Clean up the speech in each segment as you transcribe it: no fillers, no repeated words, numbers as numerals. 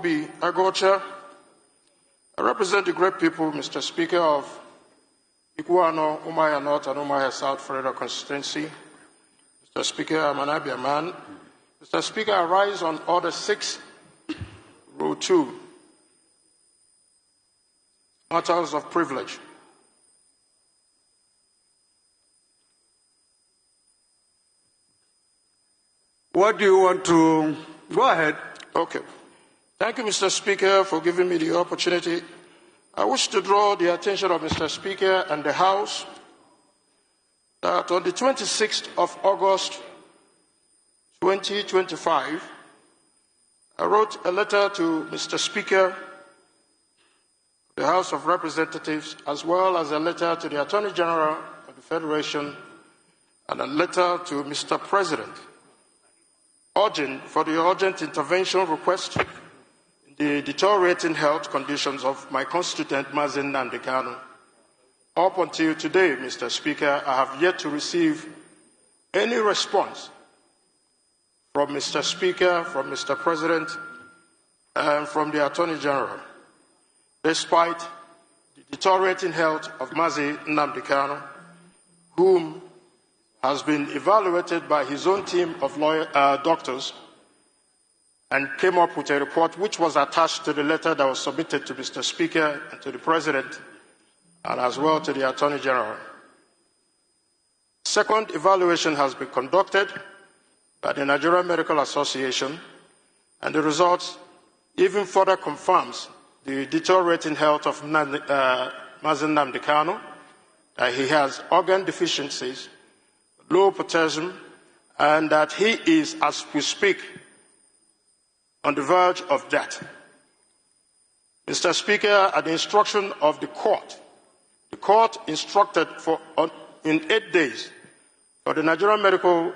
Obi Aguocha. I represent the great people, Mr. Speaker, of Ikuano, Umaya North and Umaya South Federal Constituency. Mr. Speaker, I'm an Abia man. Mr. Speaker, I rise on Order 6, Rule 2, matters of privilege. What do you want to... Go ahead. Okay. Thank you, Mr. Speaker, for giving me the opportunity. I wish to draw the attention of Mr. Speaker and the House that on the 26th of August 2025, I wrote a letter to Mr. Speaker, the House of Representatives, as well as a letter to the Attorney General of the Federation and a letter to Mr. President, urging for the urgent intervention request in the deteriorating health conditions of my constituent, Mazi Nnamdi Kanu. Up until today, Mr. Speaker, I have yet to receive any response from Mr. Speaker, from Mr. President, and from the Attorney General, despite the deteriorating health of Mazi Nnamdi Kanu, whom has been evaluated by his own team of doctors and came up with a report which was attached to the letter that was submitted to Mr. Speaker and to the President and as well to the Attorney General. Second evaluation has been conducted by the Nigerian Medical Association, and the results even further confirms the deteriorating health of Mazi Nnamdi Kanu, that he has organ deficiencies, low potassium, and that he is, as we speak, on the verge of death. Mr. Speaker, at the instruction of the court instructed in 8 days for the Nigerian Medical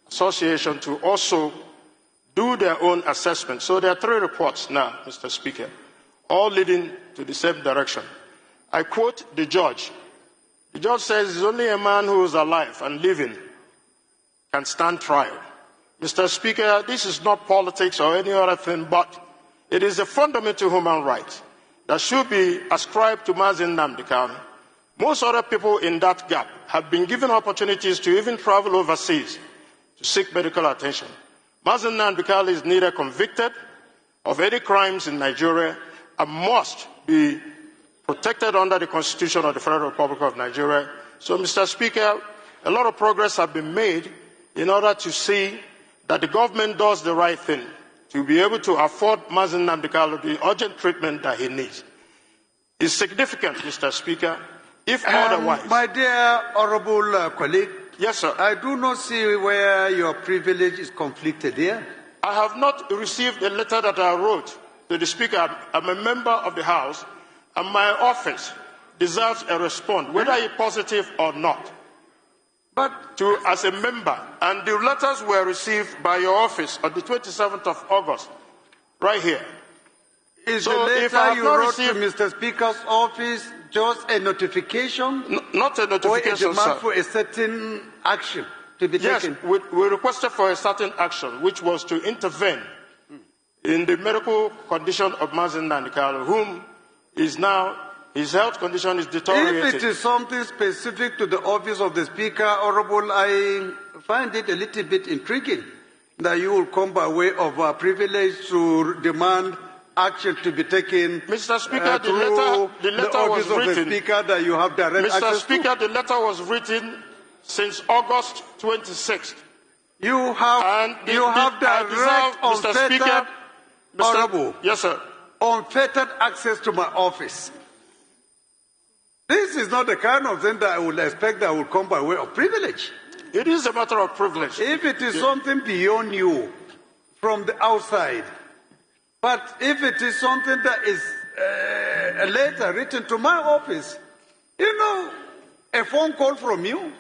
Association to also do their own assessment. So there are 3 reports now, Mr. Speaker, all leading to the same direction. I quote the judge. The judge says it's only a man who is alive and living can stand trial. Mr. Speaker, this is not politics or any other thing, but it is a fundamental human right that should be ascribed to Mazi Nnamdi Kanu. Most other people in that gap have been given opportunities to even travel overseas to seek medical attention. Mazi Nnamdi Kanu is neither convicted of any crimes in Nigeria and must be protected under the Constitution of the Federal Republic of Nigeria. So, Mr. Speaker, a lot of progress has been made in order to see that the government does the right thing to be able to afford Mazi Nnamdi Kanu the urgent treatment that he needs. It's significant, Mr. Speaker, if otherwise. My dear honorable colleague, yes, sir. I do not see where your privilege is conflicted here. I have not received a letter that I wrote to the Speaker. I'm a member of the House, and my office deserves a response, whether it's positive or not. But as a member, and the letters were received by your office on the 27th of August, right here. Is the letter you wrote to Mr. Speaker's office just a notification? Not a notification, or a demand for a certain action to be taken? Yes, we requested for a certain action, which was to intervene in the medical condition of Mazi Nnamdi Kanu, whom is now, his health condition is deteriorating. If it is something specific to the office of the Speaker, Honorable, I find it a little bit intriguing that you will come by way of a privilege to demand action to be taken. Mr. Speaker, the letter was written. Of the Speaker that you have direct access Mr. Speaker, the letter was written since August 26th. You have direct, unfettered, Honorable. Yes, sir. Unfettered access to my office. This is not the kind of thing that I would expect that will come by way of privilege. It is a matter of privilege. If it is something beyond you, from the outside, but if it is something that is a letter written to my office, you know, a phone call from you,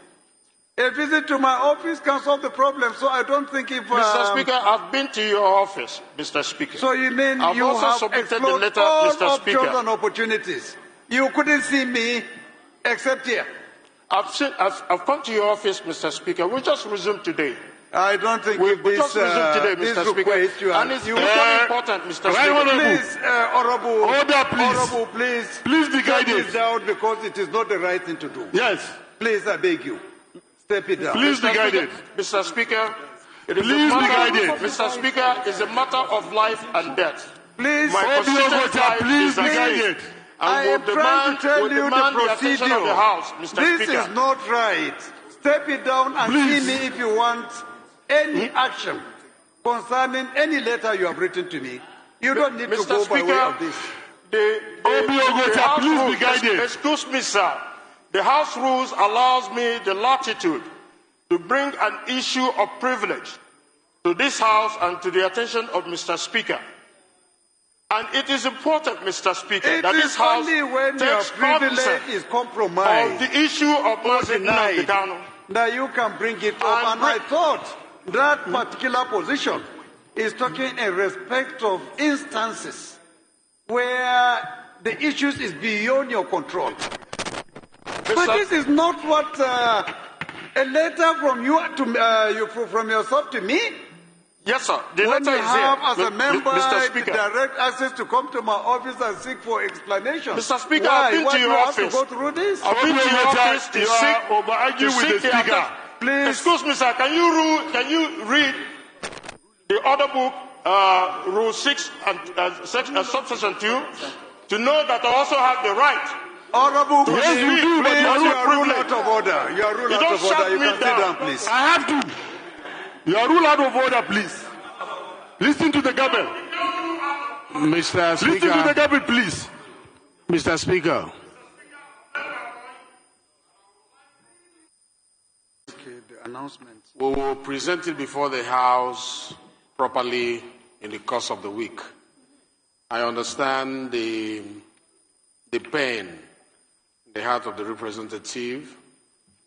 a visit to my office can solve the problem. So I don't think if... Mr. Speaker, I've been to your office, Mr. Speaker. So you mean I've you also have submitted the explored letter, all Mr. Speaker. options and opportunities. You couldn't see me except here. I've come to your office, Mr. Speaker. We just resumed today. I don't think We this, just resumed today, this Mr. Speaker. request you And it's very important, Mr. Speaker. Please, Honorable, Order, please. Honorable, please. Please be Step guided. it down because it is not the right thing to do. Yes. Please, I beg you. Step it down. Please be guided. Mr. Speaker, it is Please a be matter, guided. Mr. Speaker, it's a matter of life and death. Please, My Obi constituent Aguocha, life please is be at stake. guided. I am trying to tell you the attention procedure. of the House, Mr. This Speaker. is not right. Step it down and Please. see me if you want any action concerning any letter you have written to me. You don't need to Mr. go by way Speaker, of this. Obi Aguocha, House please be rules- guided. Excuse me, sir. The House rules allows me the latitude to bring an issue of privilege to this House and to the attention of Mr. Speaker. And it is important, Mr. Speaker, It that is this House only when your takes privilege cognizance is of compromised the issue of Mazi Nnamdi denied Kanu. that you can bring it up. And I thought that particular position is talking in respect of instances where the issues is beyond your control. But this is not what a letter from you to from yourself to me. Yes, sir. The When letter you is have here, as a member Mr. Speaker. direct access to come to my office and seek for explanation. Mr. Speaker, why? I've been Why to do your you have office. to go through this? I've been to your office to You seek are over-arguing with the the Speaker. atten- Please. Excuse me, sir. Can you read the order book, Rule 6 and subsection 2, to know that I also have the right? Honorable, Yes, please, you do, but please, you are you not are ruled privileged. out of order. You are ruled You out don't of order. shut You me can sit down. down, please. I have to. You are ruled out of order, please. Listen to the gavel. Mr. Listen to the Speaker, gavel, please. Mr. Speaker, Okay, the announcement. We will present it before the House properly in the course of the week. I understand the pain in the heart of the representative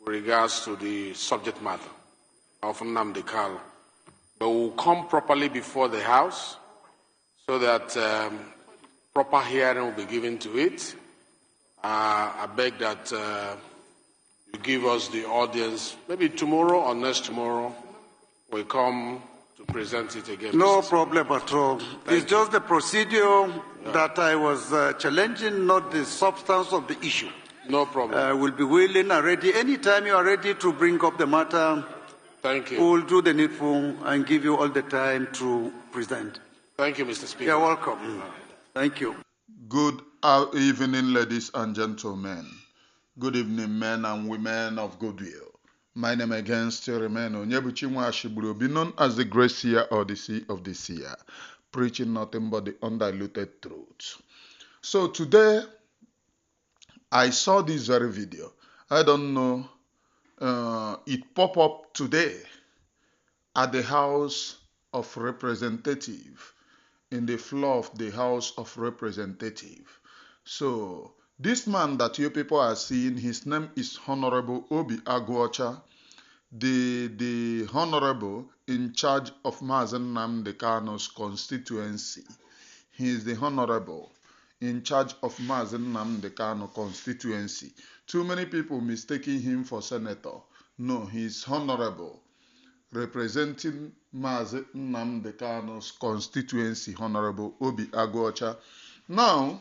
with regards to the subject matter of Nnamdi Kanu. But we will come properly before the House so that proper hearing will be given to it. I beg that you give us the audience, maybe tomorrow or next tomorrow, we'll come to present it again. No Mr. problem at all. It's just the procedure that I was challenging, not the substance of the issue. No problem. We'll be willing and ready. Anytime you are ready to bring up the matter, Thank we you. will do the needful and give you all the time to present. Thank you, Mr. Speaker. You're welcome. Thank you. Good evening, ladies and gentlemen. Good evening, men and women of goodwill. My name again still remains Onyebuchi Nwashiburu, known as the Great Seer or the Sea of the Seer, preaching nothing but the undiluted truth. So today, I saw this very video. I don't know, it popped up today at the House of Representatives, in the floor of the House of Representatives. So this man that you people are seeing, his name is Honorable Obi Aguocha, the Honorable in charge of Mazi Nnamdi Kanu's constituency. He is the Honorable in charge of Mazi Nnamdi Kanu constituency. Too many people mistaking him for senator. No, he is Honorable, representing Mazi Nnamdi Kanu's constituency, Honorable Obi Aguocha. Now,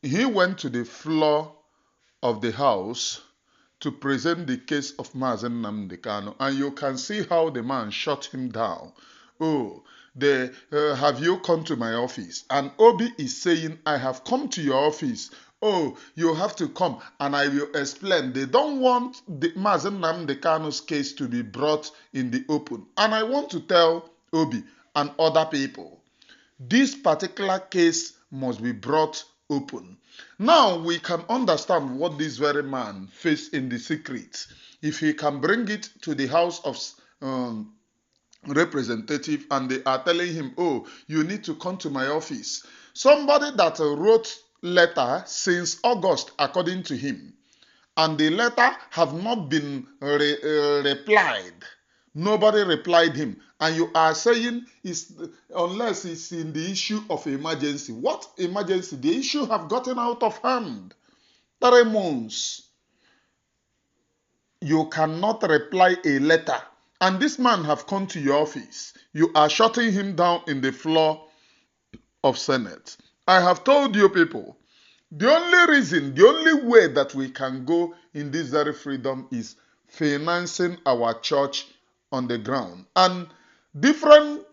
he went to the floor of the House to present the case of Mazi Nnamdi Kanu, and you can see how the man shut him down. Oh, have you come to my office? And Obi is saying, I have come to your office. Oh, you have to come and I will explain. They don't want the Mazi Nnamdi Kanu's case to be brought in the open. And I want to tell Obi and other people, this particular case must be brought open. Now we can understand what this very man faced in the secret. If he can bring it to the House of Representative and they are telling him, oh, you need to come to my office. Somebody that wrote letter since August, according to him, and the letter have not been replied. Nobody replied him. And you are saying, unless it's in the issue of emergency. What emergency? The issue have gotten out of hand. 3 months. you cannot reply a letter, and this man have come to your office, you are shutting him down in the floor of Senate. I have told you people, the only reason, the only way that we can go in this very freedom is financing our church on the ground. And different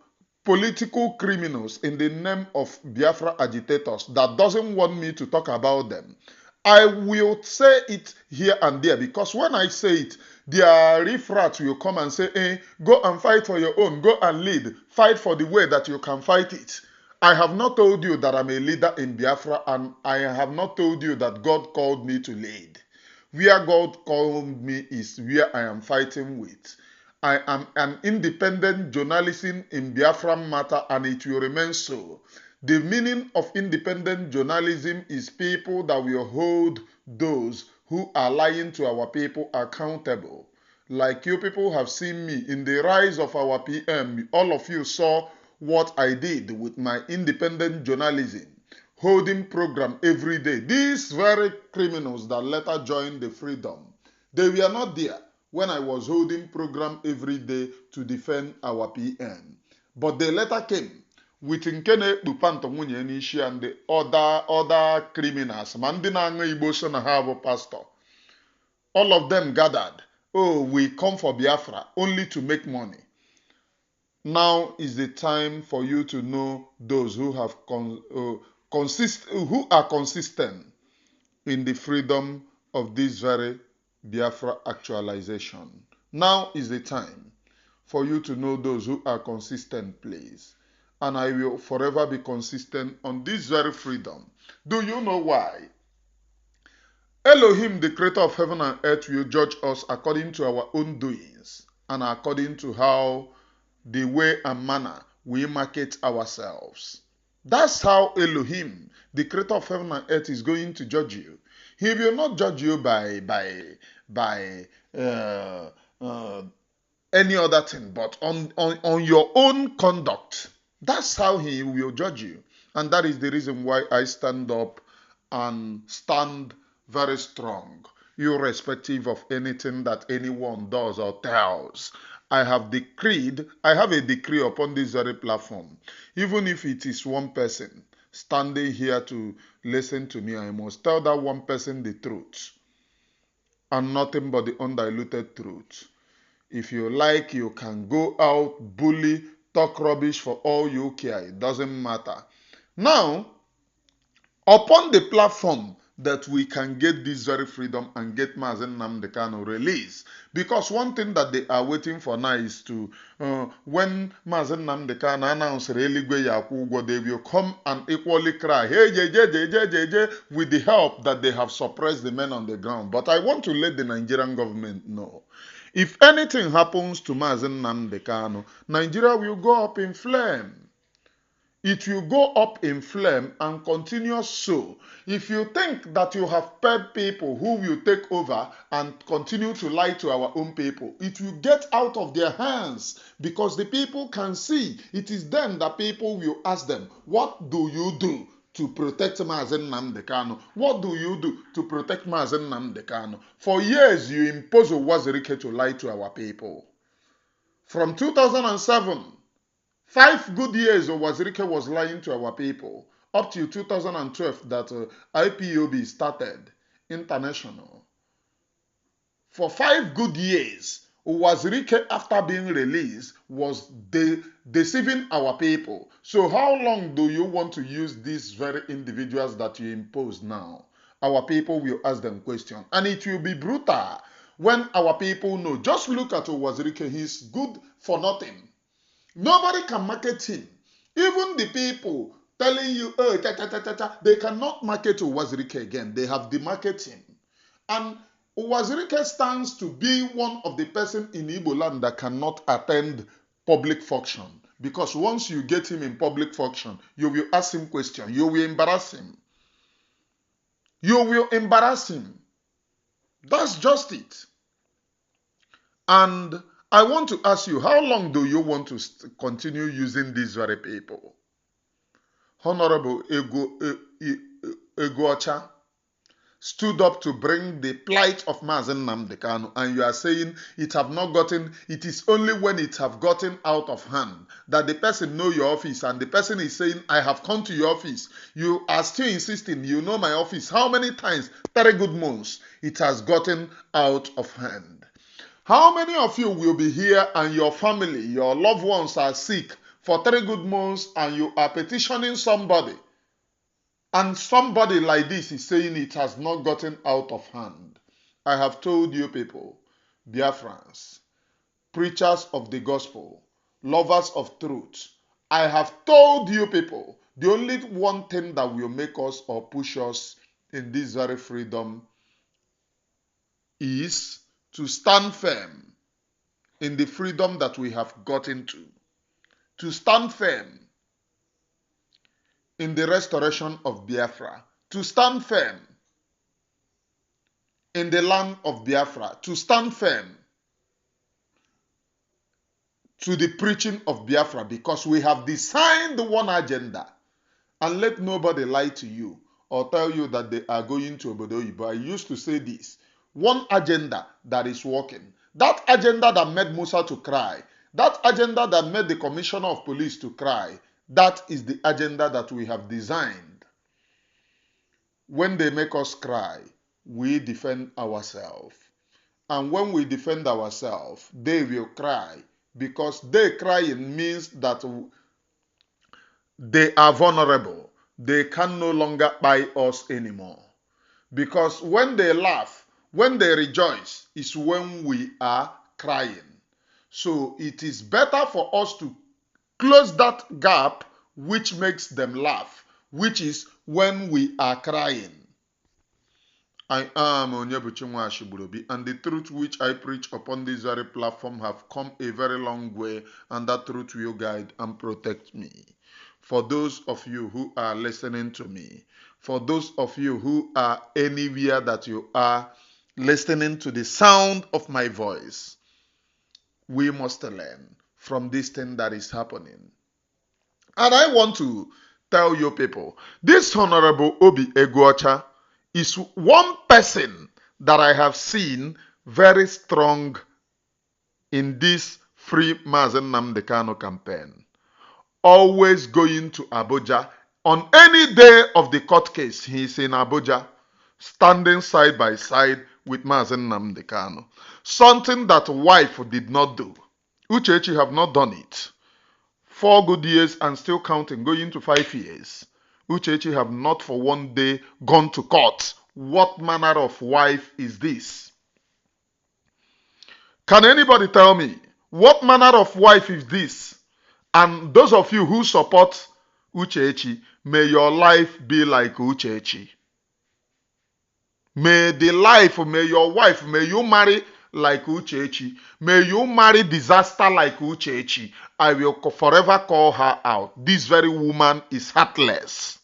political criminals in the name of Biafra agitators that doesn't want me to talk about them. I will say it here and there, because when I say it, their riffraff will come and say, go and fight for your own, go and lead, fight for the way that you can fight it. I have not told you that I'm a leader in Biafra, and I have not told you that God called me to lead. Where God called me is where I am fighting with. I am an independent journalism in Biafran matter, and it will remain so. The meaning of independent journalism is people that will hold those who are lying to our people accountable. Like you people have seen me in the rise of our PM, all of you saw what I did with my independent journalism, holding program every day. These very criminals that later joined the freedom, they were not there when I was holding program every day to defend our PM. But they later came with Nkene Bupanto Munye Nishi and the other criminals. Mandina Igbo so na have pastor. All of them gathered. Oh, we come for Biafra only to make money. Now is the time for you to know those who have who are consistent in the freedom of this very Biafra actualization. Now is the time for you to know those who are consistent, please. And I will forever be consistent on this very freedom. Do you know why? Elohim, the creator of heaven and earth, will judge us according to our own doings and according to how the way and manner we market ourselves. That's how Elohim, the creator of heaven and earth, is going to judge you. He will not judge you by any other thing, but on your own conduct. That's how he will judge you. And that is the reason why I stand up and stand very strong, irrespective of anything that anyone does or tells. I have a decree upon this very platform. Even if it is one person standing here to listen to me, I must tell that one person the truth and nothing but the undiluted truth. If you like, you can go out, bully, talk rubbish for all you care. It doesn't matter. Now, upon the platform that we can get this very freedom and get Mazi Nnamdi Kanu released. Because one thing that they are waiting for now is to, when Mazi Nnamdi Kanu announce Religwe Yakwugwo, they will come and equally cry, hey, with the help that they have suppressed the men on the ground. But I want to let the Nigerian government know, if anything happens to Mazi Nnamdi Kanu, Nigeria will go up in flame. It will go up in flame and continue so. If you think that you have paid people who will take over and continue to lie to our own people, it will get out of their hands, because the people can see. It is then that people will ask them, what do you do to protect Mazi Nnamdi Kanu? What do you do to protect Mazi Nnamdi Kanu? For years, you imposed Wazirike to lie to our people. From 2007, 5 good years Wazirike was lying to our people, up to 2012 that IPOB started international. For 5 good years, Wazirike, after being released, was deceiving our people. So how long do you want to use these very individuals that you impose now? Our people will ask them questions, and it will be brutal when our people know. Just look at Wazirike, he's good for nothing. Nobody can market him. Even the people telling you, oh, they cannot market Wazirike again. They have demarketed him. And Wazirike stands to be one of the person in Igbo land that cannot attend public function. Because once you get him in public function, you will ask him questions. You will embarrass him. You will embarrass him. That's just it. And I want to ask you, how long do you want to continue using these very people? Honorable Aguocha, stood up to bring the plight of Mazi Nnamdi Kanu, and you are saying it is only when it have gotten out of hand that the person know your office, and the person is saying, I have come to your office. You are still insisting, you know my office. How many times? 3 good months. It has gotten out of hand. How many of you will be here and your family, your loved ones are sick for 3 good months and you are petitioning somebody? And somebody like this is saying it has not gotten out of hand. I have told you people, Biafrans, preachers of the gospel, lovers of truth, I have told you people, the only one thing that will make us or push us in this very freedom is to stand firm in the freedom that we have gotten to stand firm in the restoration of Biafra, to stand firm in the land of Biafra, to stand firm to the preaching of Biafra, because we have designed one agenda. And let nobody lie to you or tell you that they are going to Obodo Oyibo. I used to say this, one agenda that is working. That agenda that made Musa to cry, that agenda that made the commissioner of police to cry, that is the agenda that we have designed. When they make us cry, we defend ourselves. And when we defend ourselves, they will cry, because they crying means that they are vulnerable. They can no longer buy us anymore. Because when they laugh, when they rejoice, is when we are crying. So it is better for us to close that gap which makes them laugh, which is when we are crying. I am Onyebuchi Nwashigburobi, and the truth which I preach upon this very platform have come a very long way, and that truth will guide and protect me. For those of you who are listening to me, for those of you who are anywhere that you are listening to the sound of my voice, we must learn from this thing that is happening. And I want to tell you people, this Honorable Obi Aguocha is one person that I have seen very strong in this Free Mazi Nnamdi Kanu campaign. Always going to Abuja. On any day of the court case, he is in Abuja, standing side by side with Mazi Nnamdi Kanu. Something that wife did not do. Uchechi have not done it. 4 good years and still counting, going to 5 years. Uchechi have not for one day gone to court. What manner of wife is this? Can anybody tell me, what manner of wife is this? And those of you who support Uchechi, may your life be like Uchechi. May your wife, may you marry like Uchechi. May you marry disaster like Uchechi. I will forever call her out. This very woman is heartless.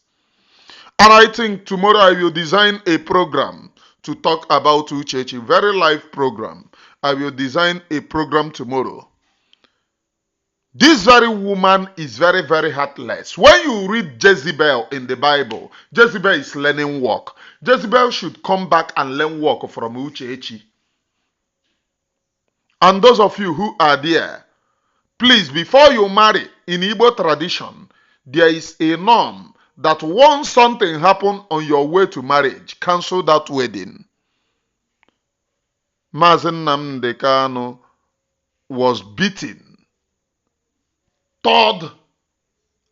And I think tomorrow I will design a program to talk about Uchechi, very live program. I will design a program tomorrow. This very woman is very, very heartless. When you read Jezebel in the Bible, Jezebel is learning work. Jezebel should come back and learn work from Uchechi. And those of you who are there, please, before you marry, in Igbo tradition, there is a norm that once something happen on your way to marriage, cancel that wedding. Mazi Nnamdi Kanu was beaten, tawed,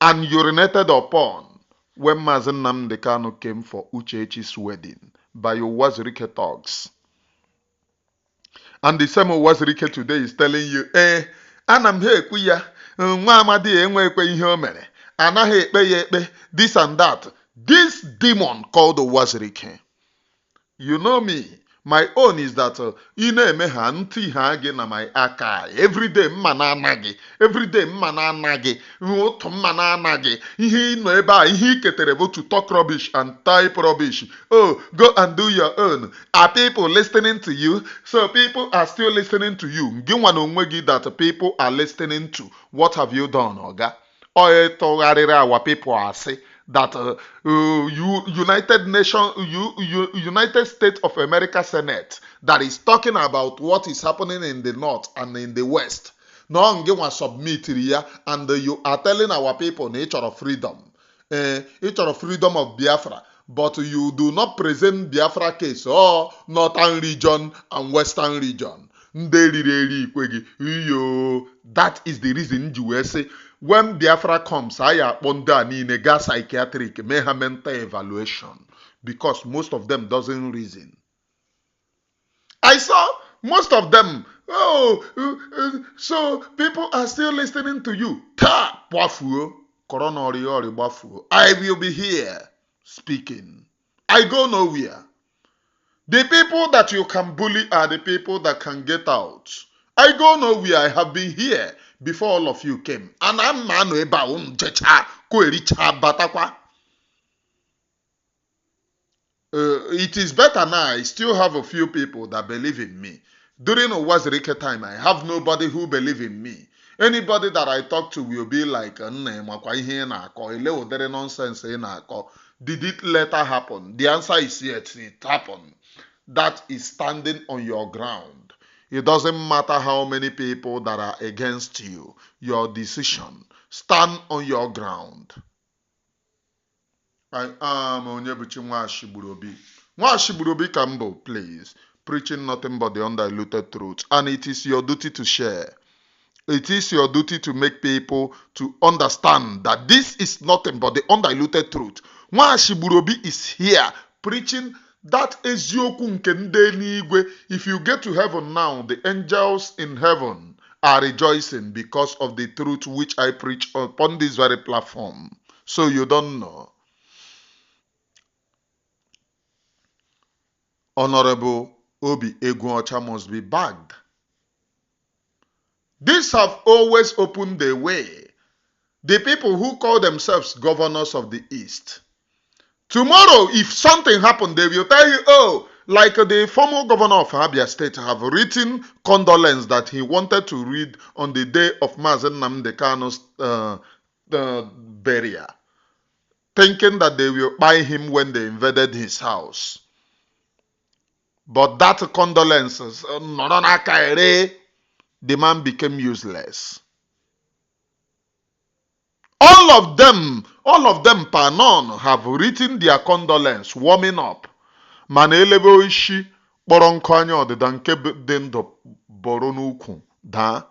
and urinated upon when Mazi Nnamdi Kanu came for Uchechi's wedding by Uwazirike thugs. And the same Uwazirike today is telling you, anam he ekwu ya, nwa amadi enwekwe ihe o mere, anaghị ekpe ya ekpe, this and that. This demon called Uwazirike. You know me. My own is that ine ha nti ha gị na my aka. Everyday mma na ana gị. Everyday mma na ana gị. Otu mma na ana gị. Ihe ino ebe a, ihe iketere bụ to talk rubbish and type rubbish. Oh, go and do your own. Are people listening to you? So people are still listening to you. Gị nwa na onwe gị that people are listening to. What have you done, Oga? Oye tụgharịrị our people asị. that United States of America Senate that is talking about what is happening in the north and in the west. No nge submit ya, and you are telling our people nature of freedom. Nature of freedom of Biafra. But you do not present Biafra case or northern region and western region. That is the reason you say when Biafra comes, I appoint in a gas psychiatric mental evaluation, because most of them doesn't reason. I saw most of them. So people are still listening to you. I will be here speaking. I go nowhere. The people that you can bully are the people that can get out. I go nowhere. I have been here before all of you came. And I'm man it is better now. I still have a few people that believe in me. During Owazirike time, I have nobody who believe in me. Anybody that I talk to will be like, nonsense. Did it later happen? The answer is yes, it happened. That is standing on your ground. It doesn't matter how many people that are against you. Your decision. Stand on your ground. I am Onyebuchi Nwashigburobi. Nwashigburobi Kambo, please. Preaching nothing but the undiluted truth. And it is your duty to share. It is your duty to make people to understand that this is nothing but the undiluted truth. Nwashigburobi is here preaching that eziokwu nke ndị eluigwe. If you get to heaven now, the angels in heaven are rejoicing because of the truth which I preach upon this very platform. So you don't know. Honorable Obi Aguocha must be bagged. These have always opened the way. The people who call themselves governors of the East. Tomorrow, if something happened, they will tell you, oh, like the former governor of Abia State have written condolence that he wanted to read on the day of Mazi Nnamdi Kanu's burial, thinking that they will buy him when they invaded his house. But that condolences, the man became useless. All of them, per none, have written their condolence, warming up. Mana elebe ishi kpọrọ nkụ anya ọdịda nke dị ndụ bọrọ n'ukwu daa.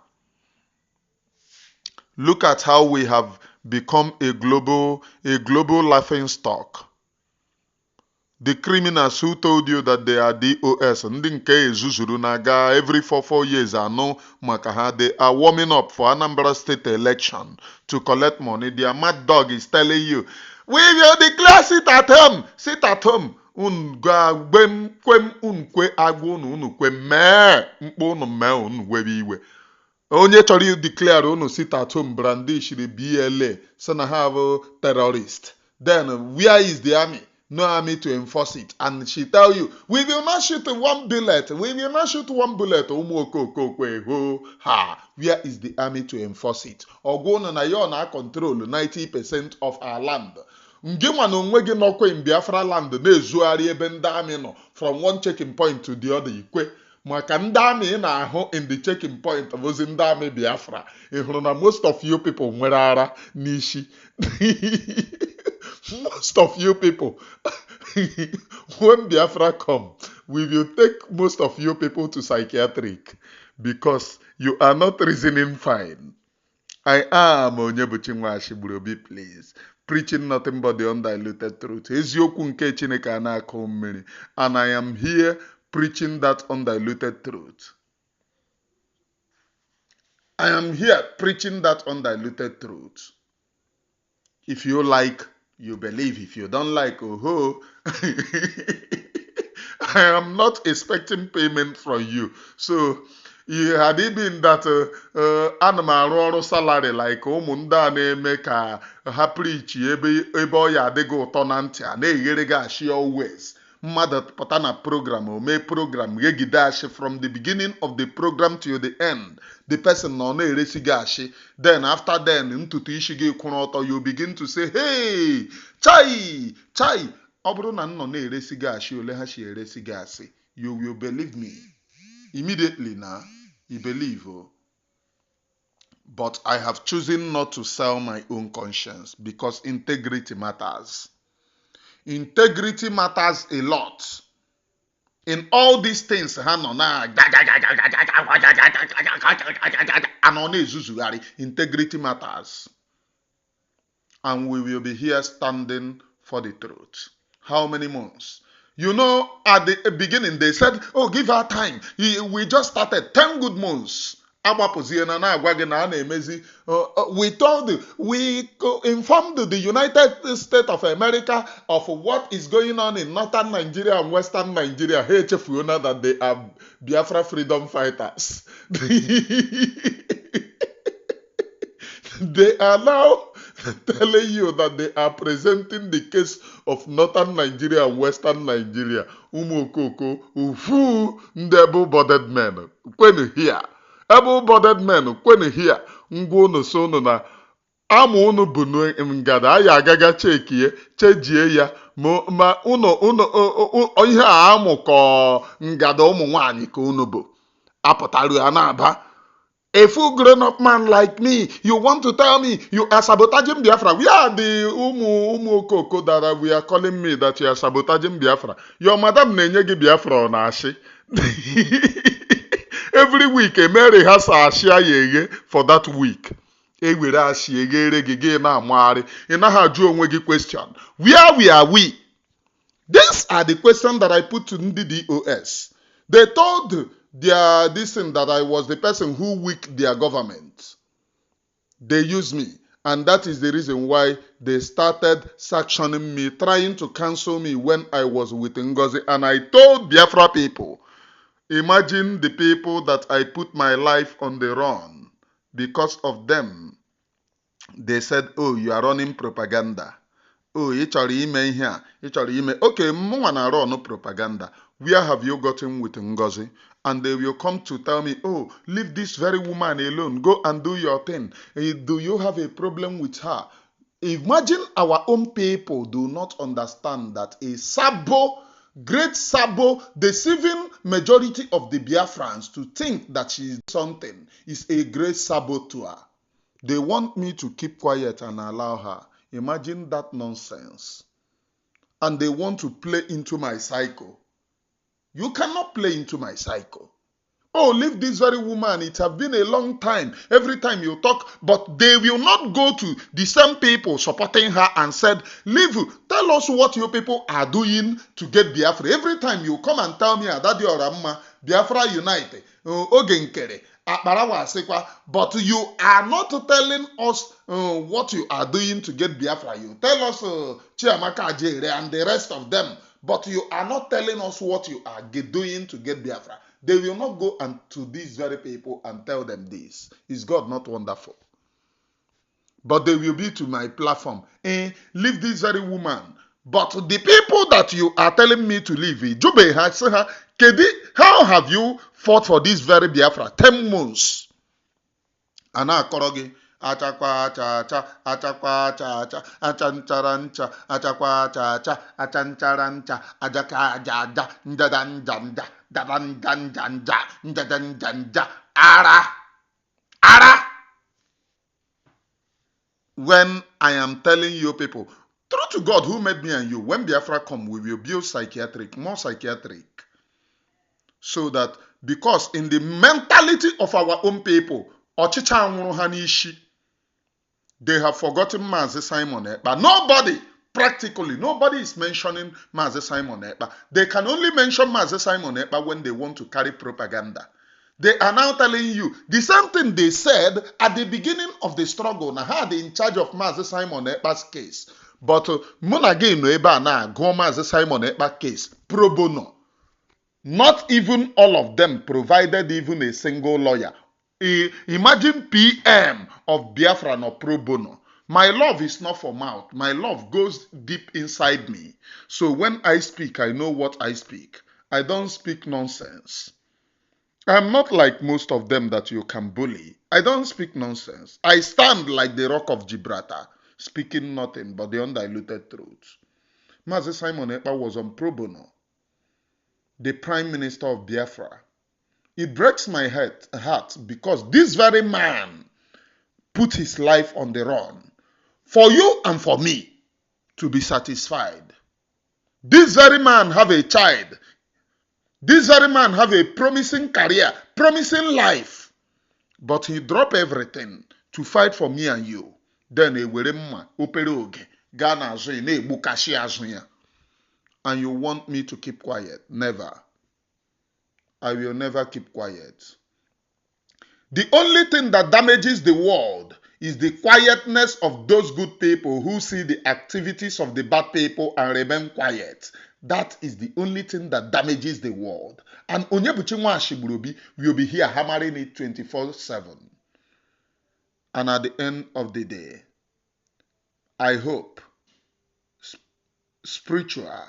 Look at how we have become a global laughing stock. The criminals who told you that they are DOS, ndị nke ezuzuru na-aga every 4 years anọ maka ha, they are warming up for Anambra State election to collect money. Their mad dog is telling you, we will declare sit at home. Sit at home. Onye chọrọ declare unu sit at home brandish the BLA so na have a terrorist. Then where is the army? No army to enforce it. And she tell you, we will not shoot one bullet. We will not shoot one bullet. Where is the army to enforce it? Ogo na yo na control 90% of our land. Ngima no onwe gị nọkwa in Biafra land na-ezugharị ebe ndị army nọ from one checking point to the other ikwe. Maka ndị army na-ahụ in the checking point bụzi ndị army Biafra. Ị hụrụ na most of you people nwere ara n'ishi. Most of you people, when Biafra come, we will take most of you people to psychiatric because you are not reasoning fine. I am Onyebuchi Nwashigburobi, please, preaching nothing but the undiluted truth. Eziokwu nke Chineke ana-akọ mmiri, and I am here preaching that undiluted truth. I am here preaching that undiluted truth. If you like, you believe. If you don't like, oh, I am not expecting payment from you. So, had it been that animal salary like ụmụnda na-eme ka ha preach ebe ọ ya adịghị ụtọ na ntị a na-eghere gị ashi always mother patana program or may program regidashi from the beginning of the program to the end. The person no eresigashi. Then after then ntutu ishige kunoto, you begin to say, hey, chai. Obro na no eresigashi ole hashi eresigasi. You will believe me. Immediately now, you believe. Oh. But I have chosen not to sell my own conscience because integrity matters. Integrity matters a lot. In all these things, integrity matters. And we will be here standing for the truth. How many months? You know, at the beginning, they said, oh, give her time. We just started 10 good months. We informed the United States of America of what is going on in northern Nigeria and western Nigeria. HFUNA that they are Biafra freedom fighters. They are now telling you that they are presenting the case of northern Nigeria and western Nigeria. Umokoko, ufu, able-bodied men. When here, able-bodied men, when here, ngwono sono na amu unu bunu ngada aya agaga chekie, chejie ya, ma uno ihe a amu ko ngada umu nwanyi ka unu bu. Apụtaru ya na-aba. A full grown-up man like me, you want to tell me you are sabotaging Biafra? We are the umu koko that we are calling me that you are sabotaging Biafra. Your madam nenyegi Biafra on ashi. Every week, a Mary has a share yege for that week. Question. Where are we? These are the questions that I put to the DOS. They told this thing that I was the person who weakened their government. They used me. And that is the reason why they started sanctioning me, trying to cancel me when I was with Ngozi. And I told Biafra people, imagine the people that I put my life on the run. Because of them, they said, oh, you are running propaganda. Oh, ime here. Okay, mwana run propaganda. Where have you gotten with Ngozi? And they will come to tell me, oh, leave this very woman alone. Go and do your thing. Do you have a problem with her? Imagine our own people do not understand that a Sabo, great Sabo, deceiving majority of the Biafrans to think that she is something is a great saboteur. They want me to keep quiet and allow her. Imagine that nonsense. And they want to play into my cycle. You cannot play into my cycle. Oh, leave this very woman. It has been a long time. Every time you talk, but they will not go to the same people supporting her and said, leave, tell us what you people are doing to get Biafra. Every time you come and tell me, Adadi Oramma, Biafra United, Ogenkere, but you are not telling us what you are doing to get Biafra. You tell us Chiamaka Ajere and the rest of them, but you are not telling us what you are doing to get Biafra. They will not go and to these very people and tell them this. Is God not wonderful? But they will be to my platform. Leave this very woman. But the people that you are telling me to leave, Jube has said, Kedi, how have you fought for this very Biafra? 10 months. Ana korogi. Achakwa cha achakwa cha achancharancha, achakwa cha achancharancha, ajaka jaja, ndadan janja, dadan janja, ndadan janja, ara. When I am telling you people, true to God who made me and you, when Biafra come, we will build more psychiatric. So that, because in the mentality of our own people, Ochicha Anwuru Hanishi, they have forgotten Mazi Simon Ekpa. Nobody is mentioning Mazi Simon Ekpa. They can only mention Mazi Simon Ekpa when they want to carry propaganda. They are now telling you the same thing they said at the beginning of the struggle. Now, had in charge of Mazi Simon Ekpa's case. But Monagin Eba na go Mazi Simon Ekpa case pro bono. Not even all of them provided even a single lawyer. Imagine PM of Biafra no pro bono. My love is not for mouth. My love goes deep inside me. So when I speak, I know what I speak. I don't speak nonsense. I'm not like most of them that you can bully. I don't speak nonsense. I stand like the rock of Gibraltar, speaking nothing but the undiluted truth. Mazi Simon Ekpa was on pro bono, the Prime Minister of Biafra. It breaks my heart because this very man put his life on the run for you and for me to be satisfied. This very man have a child. This very man have a promising career, promising life. But he dropped everything to fight for me and you. Then ewere mma opere oge gaa n'azụ ya na-egbukashi azụ ya. And you want me to keep quiet? Never. I will never keep quiet. The only thing that damages the world is the quietness of those good people who see the activities of the bad people and remain quiet. That is the only thing that damages the world. And Onyebuchi Nwashigburubi will be here hammering it 24/7. And at the end of the day, I hope spiritual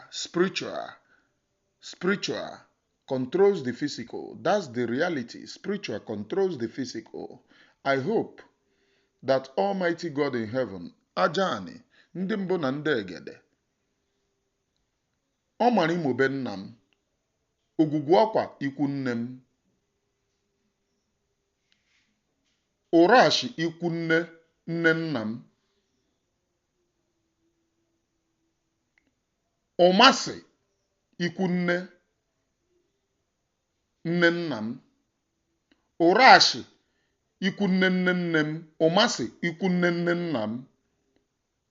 controls the physical. That's the reality. Spiritual controls the physical. I hope that Almighty God in heaven, Ajani, ndị mbụ na ndị egede, ọ mara imobe nna m, ogwugwu ọkwa ikwu nne m, ụrashi ikwu nne nna m, ụmasị ikwu nne nna m, ụrashi ikwu nne nne m, ụmasị ikwu nne nna m,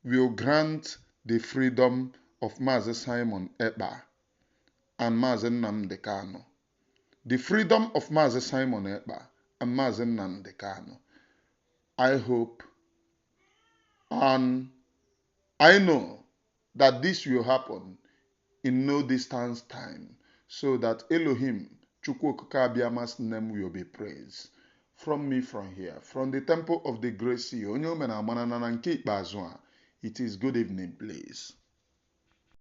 will grant the freedom of Mazi Simon Ekpa and Mazi Nnamdi Kanu. The freedom of Mazi Simon Ekpa and Mazi Nnamdi Kanu. I hope and I know that this will happen in no distance time, so that Elohim, Chukwu Okike Abiama's name will be praised. From me from here, from the temple of the great sea, onye o mere amara na nke ikpeazụ a, it is good evening, please.